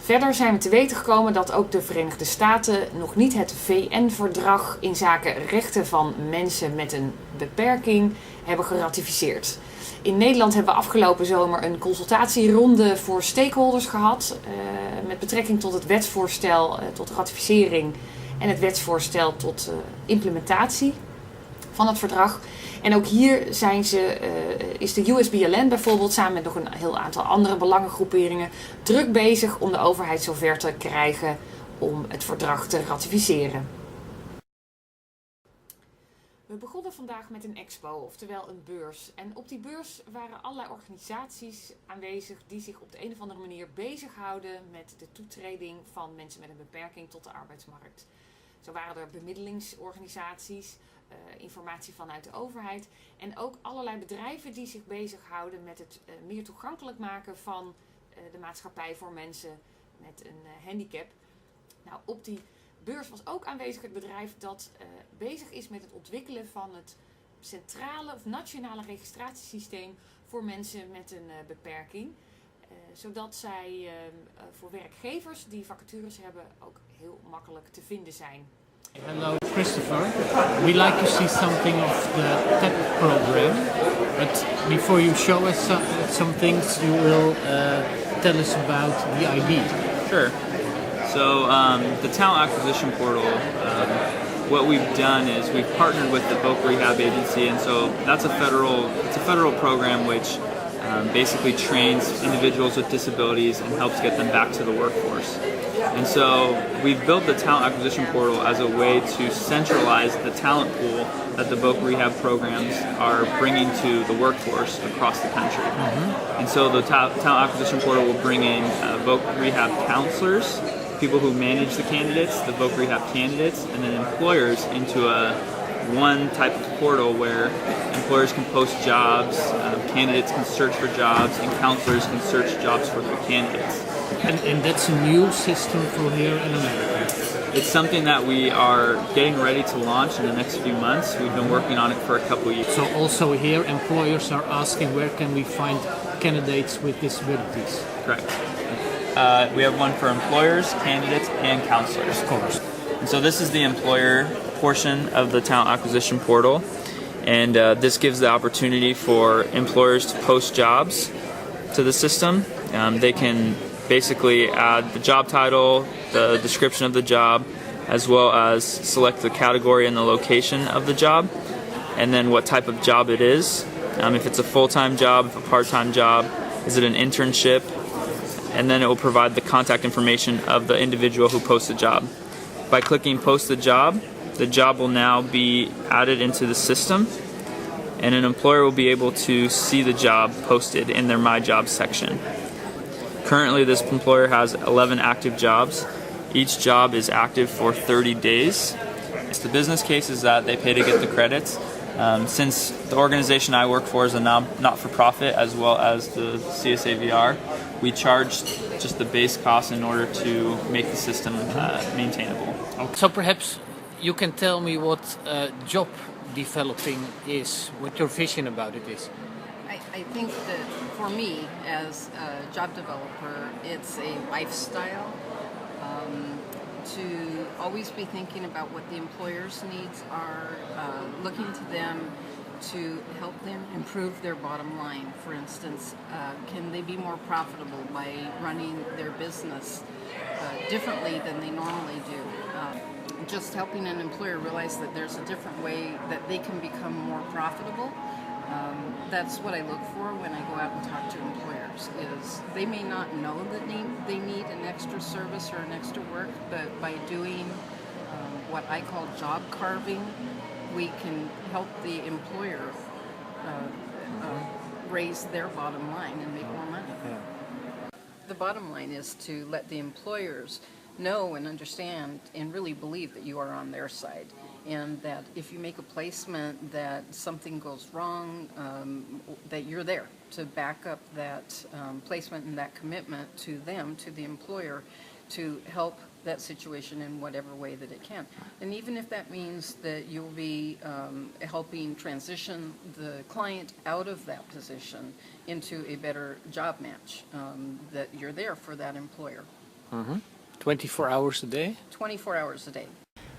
Verder zijn we te weten gekomen dat ook de Verenigde Staten nog niet het VN-verdrag in zaken rechten van mensen met een beperking hebben geratificeerd. In Nederland hebben we afgelopen zomer een consultatieronde voor stakeholders gehad met betrekking tot het wetsvoorstel tot ratificering en het wetsvoorstel tot implementatie van het verdrag. En ook hier is de USBLN bijvoorbeeld samen met nog een heel aantal andere belangengroeperingen druk bezig om de overheid zover te krijgen om het verdrag te ratificeren. We begonnen vandaag met een expo, oftewel een beurs. En op die beurs waren allerlei organisaties aanwezig die zich op de een of andere manier bezighouden met de toetreding van mensen met een beperking tot de arbeidsmarkt. Zo waren er bemiddelingsorganisaties, informatie vanuit de overheid en ook allerlei bedrijven die zich bezighouden met het meer toegankelijk maken van de maatschappij voor mensen met een handicap. Nou, op die beurs was ook aanwezig het bedrijf dat bezig is met het ontwikkelen van het centrale of nationale registratiesysteem voor mensen met een beperking. Zodat zij voor werkgevers die vacatures hebben ook heel makkelijk te vinden zijn. Hello, Christopher. We like to see something of the TED program, but before you show us some things, you will tell us about the idea. Sure. So the talent acquisition portal, what we've done is we've partnered with the Voc Rehab Agency, and so it's a federal program which basically trains individuals with disabilities and helps get them back to the workforce. And so we've built the talent acquisition portal as a way to centralize the talent pool that the Voc Rehab programs are bringing to the workforce across the country. Mm-hmm. And so the talent acquisition portal will bring in Voc Rehab counselors, people who manage the candidates, the Voc Rehab candidates, and then employers into one type of portal where employers can post jobs, candidates can search for jobs, and counselors can search jobs for their candidates. And that's a new system for here in America? It's something that we are getting ready to launch in the next few months. We've been working on it for a couple of years. So also here employers are asking where can we find candidates with disabilities? Correct. We have one for employers, candidates, and counselors. Of course. And so this is the employer portion of the talent acquisition portal, and this gives the opportunity for employers to post jobs to the system. They can basically add the job title, the description of the job, as well as select the category and the location of the job, and then what type of job it is. If it's a full-time job, if a part-time job, is it an internship, and then it will provide the contact information of the individual who posts the job. By clicking post the job will now be added into the system, and an employer will be able to see the job posted in their My Jobs section. Currently, this employer has 11 active jobs. Each job is active for 30 days. The business case is that they pay to get the credits. Since the organization I work for is a not-for-profit as well as the CSAVR, we charge just the base cost in order to make the system maintainable. So perhaps you can tell me what job developing is, what your vision about it is. I think that for me, as a job developer, it's a lifestyle to always be thinking about what the employer's needs are, looking to them to help them improve their bottom line. For instance, can they be more profitable by running their business differently than they normally do? Just helping an employer realize that there's a different way that they can become more profitable. That's what I look for when I go out and talk to employers, is they may not know that they need an extra service or an extra work, but by doing what I call job carving, we can help the employer raise their bottom line and make more money. The bottom line is to let the employers know and understand and really believe that you are on their side, and that if you make a placement that something goes wrong, that you're there to back up that placement and that commitment to them, to the employer, to help that situation in whatever way that it can. And even if that means that you'll be helping transition the client out of that position into a better job match, that you're there for that employer. Mm-hmm. 24 hours a day? 24 hours a day.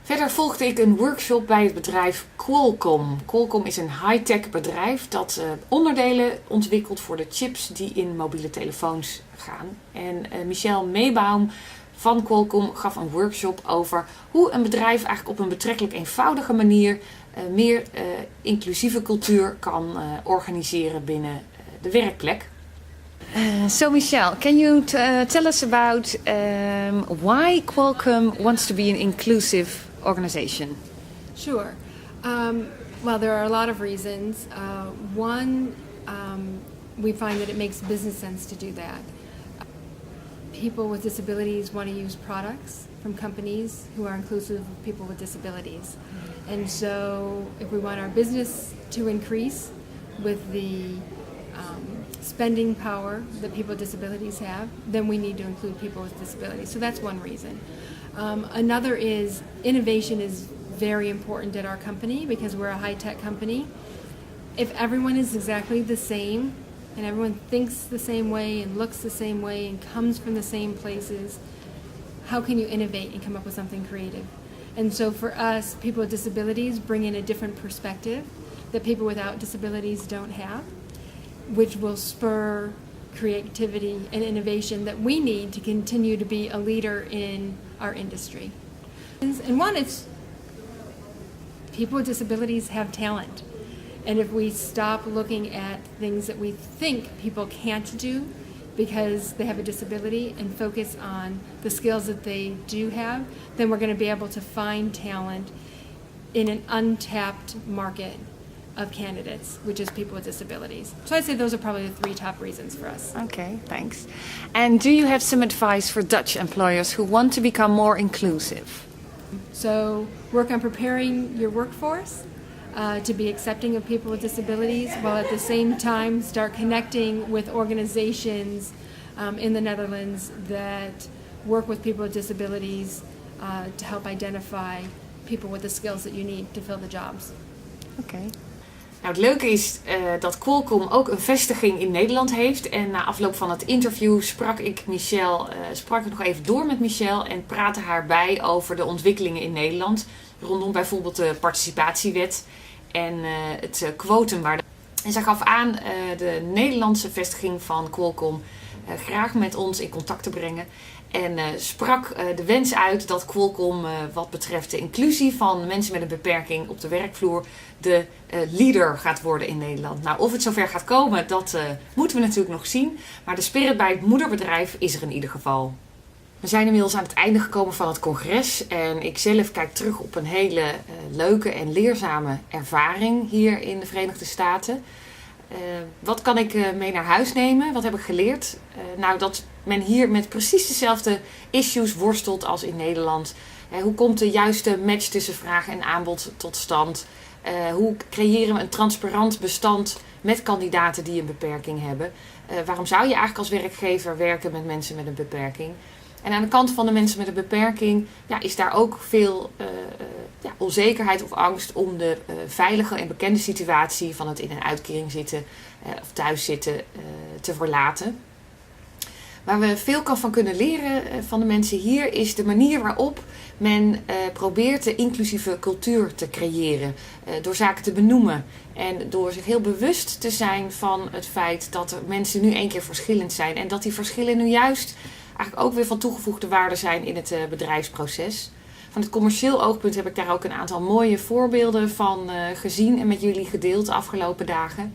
Verder volgde ik een workshop bij het bedrijf Qualcomm. Qualcomm is een high-tech bedrijf dat onderdelen ontwikkelt voor de chips die in mobiele telefoons gaan. En Michelle Meebaum van Qualcomm gaf een workshop over hoe een bedrijf eigenlijk op een betrekkelijk eenvoudige manier meer inclusieve cultuur kan organiseren binnen de werkplek. So Michelle, can you tell us about why Qualcomm wants to be an inclusive organization? Sure. Well, there are a lot of reasons. One, we find that it makes business sense to do that. People with disabilities want to use products from companies who are inclusive of people with disabilities. And so if we want our business to increase with the spending power that people with disabilities have, then we need to include people with disabilities. So that's one reason. Another is innovation is very important at our company because we're a high-tech company. If everyone is exactly the same and everyone thinks the same way and looks the same way and comes from the same places, how can you innovate and come up with something creative? And so for us, people with disabilities bring in a different perspective that people without disabilities don't have, which will spur creativity and innovation that we need to continue to be a leader in our industry. And one, it's people with disabilities have talent. And if we stop looking at things that we think people can't do because they have a disability and focus on the skills that they do have, then we're going to be able to find talent in an untapped market of candidates, which is people with disabilities. So I'd say those are probably the 3 top reasons for us. Okay, thanks. And do you have some advice for Dutch employers who want to become more inclusive? So work on preparing your workforce to be accepting of people with disabilities, while at the same time start connecting with organizations in the Netherlands that work with people with disabilities to help identify people with the skills that you need to fill the jobs. Okay. Nou, het leuke is dat Qualcomm ook een vestiging in Nederland heeft. En na afloop van het interview sprak ik nog even door met Michelle en praatte haar bij over de ontwikkelingen in Nederland. Rondom bijvoorbeeld de Participatiewet en het quotumwaarde. En zij gaf aan de Nederlandse vestiging van Qualcomm graag met ons in contact te brengen. En sprak de wens uit dat Qualcomm wat betreft de inclusie van mensen met een beperking op de werkvloer de leader gaat worden in Nederland. Nou, of het zover gaat komen, dat moeten we natuurlijk nog zien. Maar de spirit bij het moederbedrijf is er in ieder geval. We zijn inmiddels aan het einde gekomen van het congres. En ik zelf kijk terug op een hele leuke en leerzame ervaring hier in de Verenigde Staten. Wat kan ik mee naar huis nemen? Wat heb ik geleerd? Nou, dat men hier met precies dezelfde issues worstelt als in Nederland. Hoe komt de juiste match tussen vraag en aanbod tot stand? Hoe creëren we een transparant bestand met kandidaten die een beperking hebben? Waarom zou je eigenlijk als werkgever werken met mensen met een beperking? En aan de kant van de mensen met een beperking is daar ook veel onzekerheid of angst om de veilige en bekende situatie van het in- en uitkering zitten of thuis zitten te verlaten. Waar we veel van kunnen leren van de mensen hier is de manier waarop men probeert de inclusieve cultuur te creëren. Door zaken te benoemen en door zich heel bewust te zijn van het feit dat er mensen nu 1 keer verschillend zijn. En dat die verschillen nu juist eigenlijk ook weer van toegevoegde waarde zijn in het bedrijfsproces. Van het commercieel oogpunt heb ik daar ook een aantal mooie voorbeelden van gezien en met jullie gedeeld de afgelopen dagen.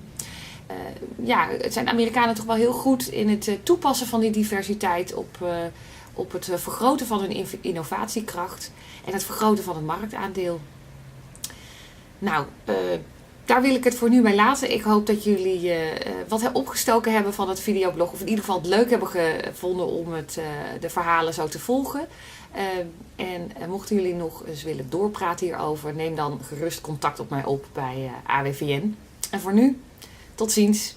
Het zijn de Amerikanen toch wel heel goed in het toepassen van die diversiteit op het vergroten van hun innovatiekracht en het vergroten van het marktaandeel. Nou, daar wil ik het voor nu bij laten. Ik hoop dat jullie wat opgestoken hebben van het videoblog. Of in ieder geval het leuk hebben gevonden om de verhalen zo te volgen. En mochten jullie nog eens willen doorpraten hierover, neem dan gerust contact op mij op bij AWVN. En voor nu, tot ziens.